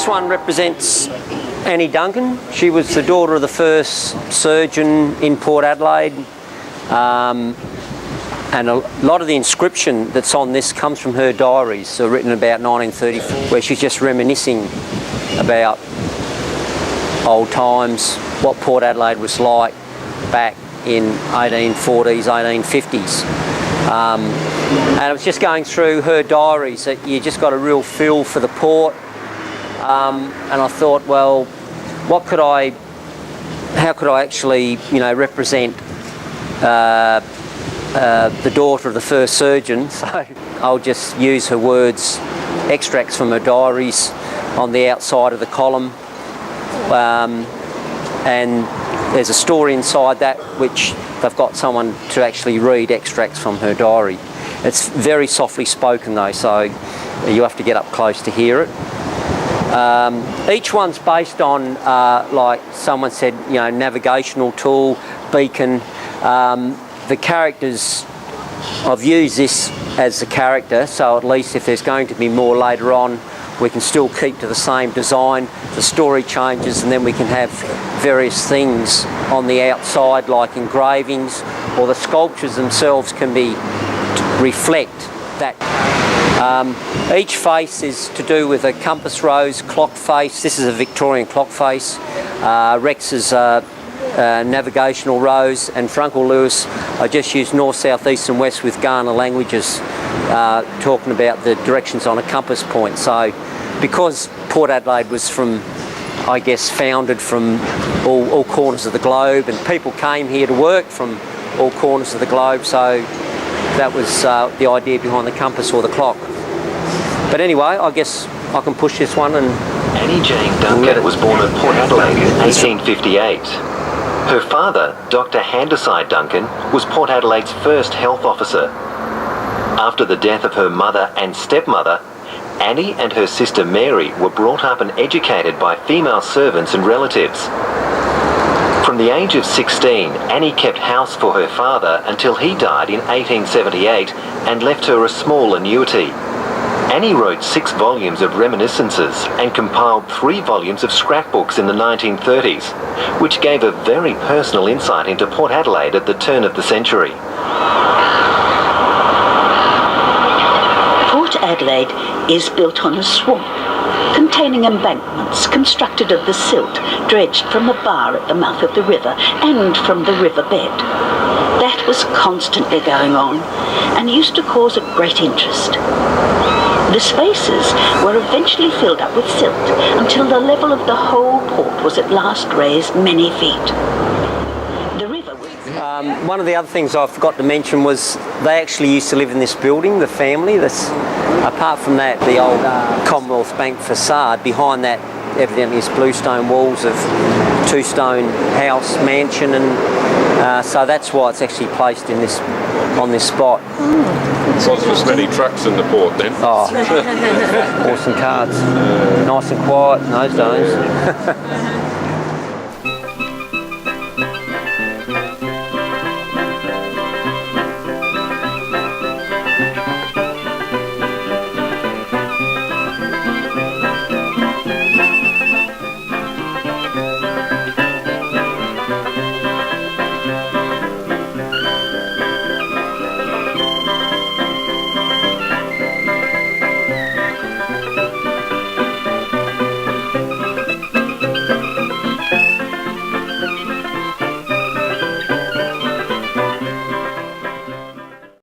this one represents Annie Duncan. She was the daughter of the first surgeon in Port Adelaide. And a lot of the inscription that's on this comes from her diaries, so written about 1934, where she's just reminiscing about old times, what Port Adelaide was like back in 1840s, 1850s. And I was just going through her diaries that you just got a real feel for the port. And I thought, well, how could I actually, represent the daughter of the first surgeon? So I'll just use her words, extracts from her diaries on the outside of the column. And there's a story inside that which they've got someone to actually read extracts from her diary. It's very softly spoken though, so you have to get up close to hear it. Each one's based on, like someone said, navigational tool, beacon. The characters, I've used this as the character, so at least if there's going to be more later on, we can still keep to the same design. The story changes, and then we can have various things on the outside, like engravings, or the sculptures themselves can be reflect that. Each face is to do with a compass rose clock face. This is a Victorian clock face. Rex's navigational rose, and for Uncle Lewis I just used north, south, east and west with Ghana languages, talking about the directions on a compass point. So because Port Adelaide was founded from all corners of the globe, and people came here to work from all corners of the globe, so that was the idea behind the compass or the clock. But anyway, I guess I can push this one. And Annie Jane Duncan was born at Port Adelaide in 1858. Her father, Dr. Handyside Duncan, was Port Adelaide's first health officer. After the death of her mother and stepmother, Annie and her sister Mary were brought up and educated by female servants and relatives. From the age of 16, Annie kept house for her father until he died in 1878 and left her a small annuity. Annie wrote 6 volumes of reminiscences and compiled 3 volumes of scrapbooks in the 1930s, which gave a very personal insight into Port Adelaide at the turn of the century. Port Adelaide is built on a swamp, containing embankments constructed of the silt dredged from the bar at the mouth of the river and from the riverbed. That was constantly going on and used to cause a great interest. The spaces were eventually filled up with silt until the level of the whole port was at last raised many feet. The river was... One of the other things I forgot to mention was they actually used to live in this building, the family. Apart from that, the old Commonwealth Bank facade, behind that evidently is bluestone walls of 2-stone house, mansion, and so that's why it's actually placed in on this spot. Wasn't as many trucks in the port then. Oh, awesome cards. Nice and quiet in those days.